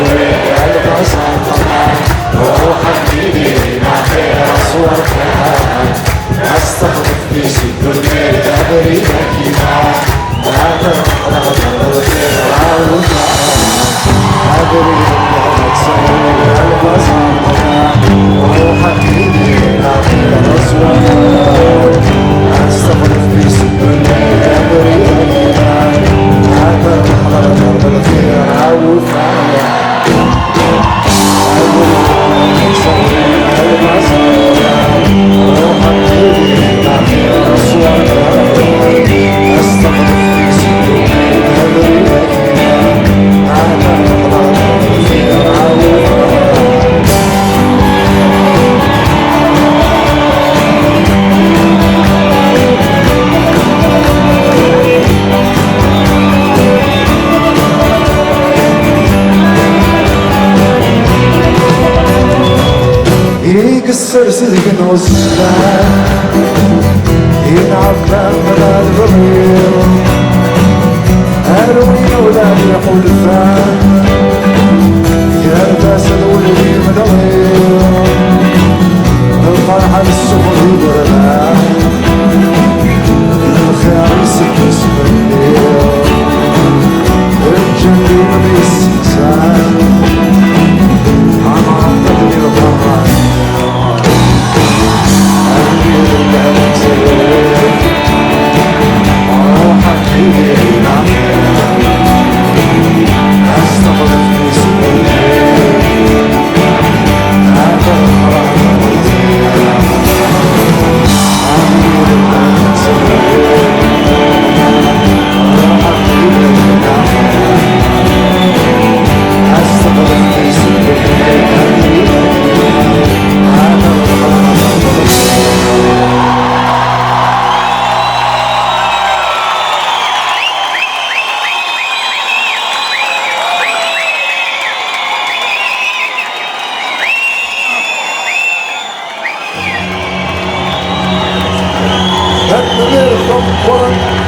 قلبه سلطان روحك ايدينا خير اصور كمان استخدم في سد الليل تبريدك يبان لا تنقل الخير عوضا أدري إنك سوي قلبه سلطان روحك ايدينا خير اصور استخدم في سد الليل تبريدك يبان لا تنقل الخير عوضا يكسر صدق نصفان ينعب من الضمير أروي ولاد الحلفان يلبس الولي مدوير الفرحة بالسفر يبرمان الخير يسكس بالليل الجنين بيستسان عم تدري الفرحة Let the little from one